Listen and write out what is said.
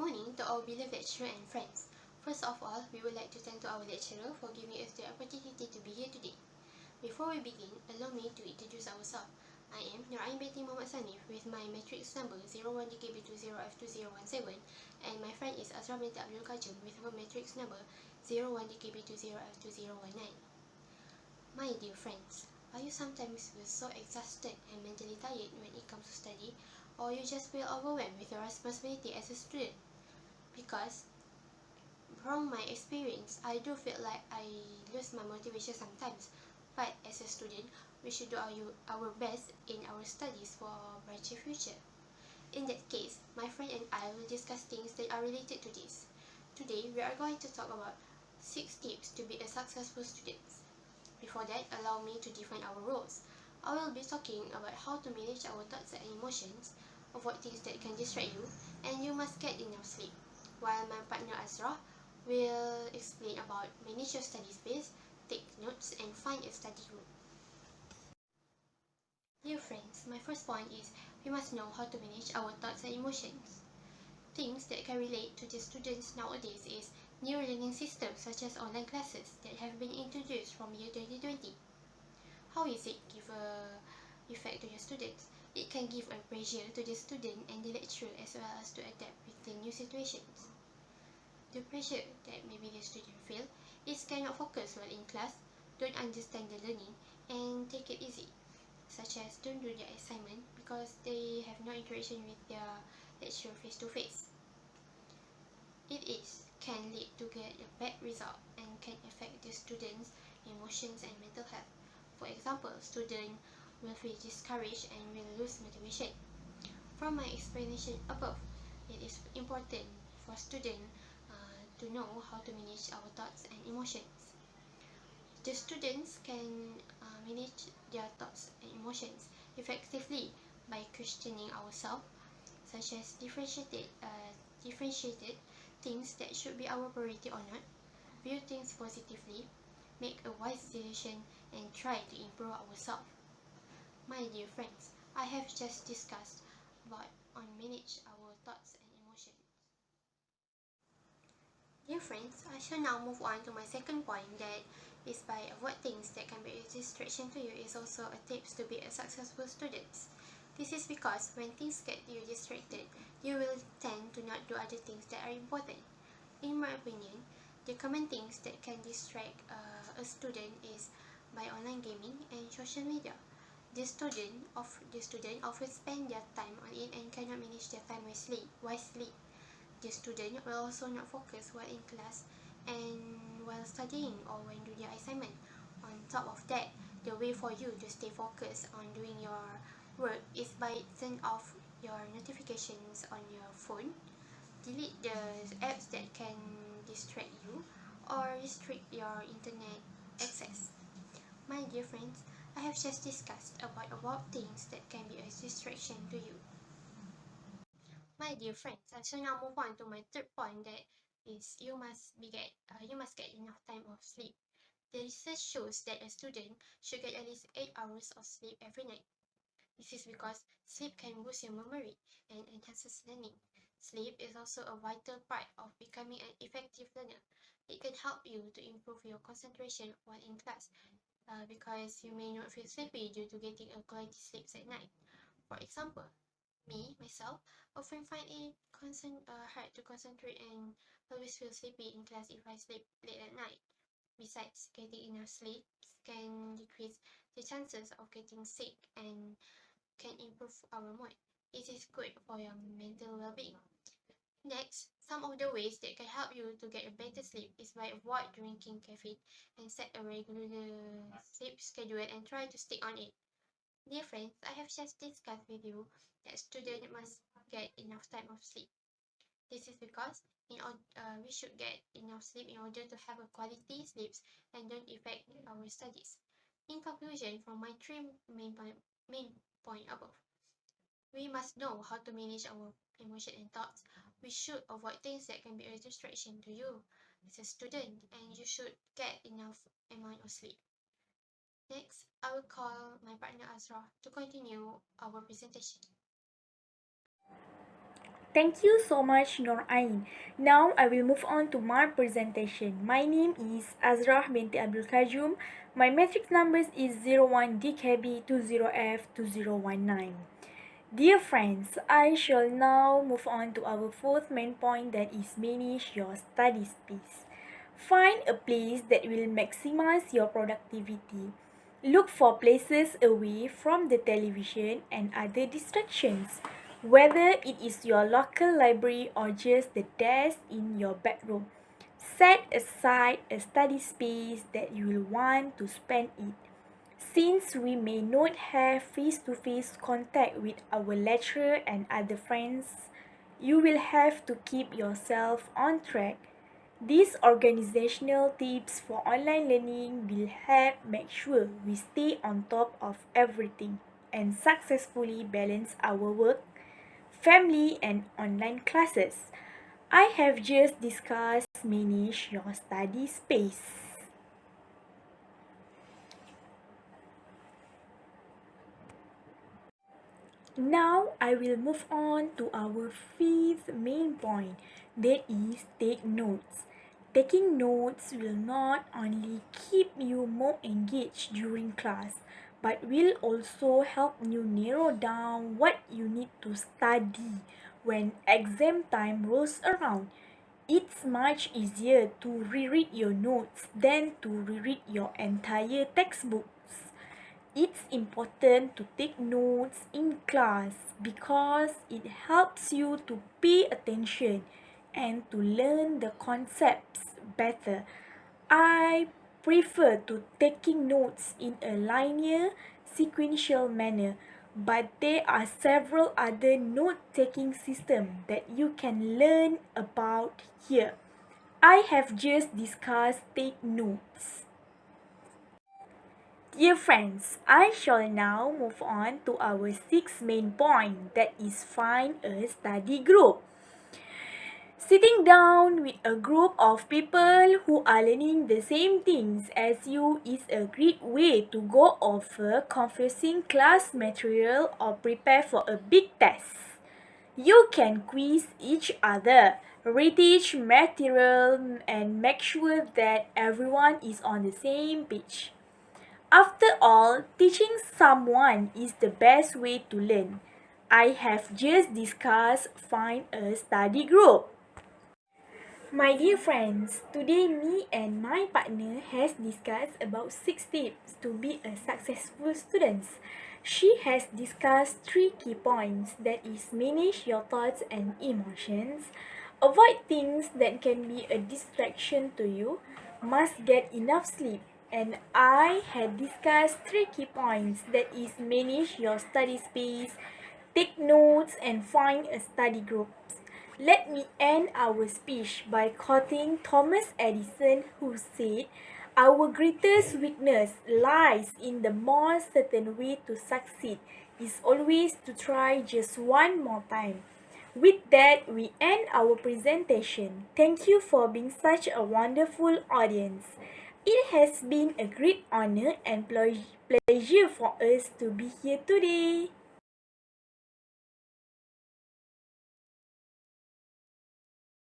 morning to our beloved lecturer and friends. First of all, we would like to thank to our lecturer for giving us the opportunity to be here today. Before we begin, allow me to introduce ourselves. I am Nurain Binti Muhammad Sanif with my matrix number 01DKB20F2017 and my friend is Azra binti Abdul Kajum with her matrix number 01DKB20F2019. My dear friends, are you sometimes feel so exhausted and mentally tired when it comes to study, or you just feel overwhelmed with your responsibility as a student? Because from my experience, I do feel like I lose my motivation sometimes. But as a student, we should do our best in our studies for a brighter future. In that case, my friend and I will discuss things that are related to this. Today, we are going to talk about 6 tips to be a successful student. Before that, allow me to define our roles. I will be talking about how to manage our thoughts and emotions, avoid things that can distract you, and you must get enough sleep. While my partner Azra will explain about manage your study space, take notes, and find a study group. Dear friends, my first point is we must know how to manage our thoughts and emotions. Things that can relate to the students nowadays is new learning systems such as online classes that have been introduced from year 2020. How is it give a effect to your students? It can give a pressure to the student and the lecturer as well as to adapt with the new situations. The pressure that maybe the student feel is cannot focus well in class, don't understand the learning, and take it easy, such as don't do their assignment because they have no interaction with their lecturer face to face. It can lead to get a bad result and can affect the students' emotions and mental health. For example, student will feel discouraged and will lose motivation. From my explanation above, it is important for students to know how to manage our thoughts and emotions. The students can manage their thoughts and emotions effectively by questioning ourselves, such as differentiated things that should be our priority or not, view things positively, make a wise decision, and try to improve ourselves. My dear friends, I have just discussed about on manage our thoughts and emotions. Dear friends, I shall now move on to my second point, that is by avoid things that can be a distraction to you is also a tips to be a successful student. This is because when things get you distracted, you will tend to not do other things that are important. In my opinion, the common things that can distract a student is by online gaming and social media. The student often spend their time on it and cannot manage their time wisely. The student will also not focus while in class and while studying or when doing their assignment. On top of that, the way for you to stay focused on doing your work is by turn off your notifications on your phone, delete the apps that can distract you, or restrict your internet access. My dear friends, I have just discussed about things that can be a distraction to you. My dear friends, I shall now move on to my third point, that is you must get enough time of sleep. The research shows that a student should get at least 8 hours of sleep every night. This is because sleep can boost your memory and enhances learning. Sleep is also a vital part of becoming an effective learner. It can help you to improve your concentration while in class because you may not feel sleepy due to getting a quality sleep at night. For example, myself, often find it hard to concentrate and always feel sleepy in class if I sleep late at night. Besides, getting enough sleep can decrease the chances of getting sick and can improve our mood. It is good for your mental well-being. Next, some of the ways that can help you to get a better sleep is by avoid drinking caffeine and set a regular sleep schedule and try to stick on it. Dear friends, I have just discussed with you that students must get enough time of sleep. This is because we should get enough sleep in order to have a quality sleeps and don't affect our studies. In conclusion, from my three main point above, we must know how to manage our emotion and thoughts. We should avoid things that can be a distraction to you as a student, and you should get enough amount of sleep. Next, I will call my partner Azra to continue our presentation. Thank you so much, Nur Ain. Now I will move on to my presentation. My name is Azrah binti Abdul Kajum. My matrix numbers is 01DKB20F2019. Dear friends, I shall now move on to our fourth main point, that is manage your study space. Find a place that will maximize your productivity. Look for places away from the television and other distractions, whether it is your local library or just the desk in your bedroom. Set aside a study space that you will want to spend it. Since we may not have face-to-face contact with our lecturer and other friends, you will have to keep yourself on track. These organizational tips for online learning will help make sure we stay on top of everything and successfully balance our work, family, and online classes. I have just discussed manage your study space. Now I will move on to our fifth main point, that is take notes. Taking notes will not only keep you more engaged during class, but will also help you narrow down what you need to study when exam time rolls around. It's much easier to reread your notes than to reread your entire textbooks. It's important to take notes in class because it helps you to pay attention and to learn the concepts better. I prefer to taking notes in a linear, sequential manner, but there are several other note-taking systems that you can learn about here. I have just discussed take notes. Dear friends, I shall now move on to our sixth main point, that is find a study group. Sitting down with a group of people who are learning the same things as you is a great way to go over confusing class material or prepare for a big test. You can quiz each other, reteach material, and make sure that everyone is on the same page. After all, teaching someone is the best way to learn. I have just discussed find a study group. My dear friends, today me and my partner has discussed about 6 tips to be a successful student. She has discussed 3 key points, that is manage your thoughts and emotions, avoid things that can be a distraction to you, must get enough sleep, and I had discussed 3 key points, that is manage your study space, take notes, and find a study group. Let me end our speech by quoting Thomas Edison, who said, "Our greatest weakness lies in the most certain way to succeed is always to try just one more time." With that, we end our presentation. Thank you for being such a wonderful audience. It has been a great honor and pleasure for us to be here today.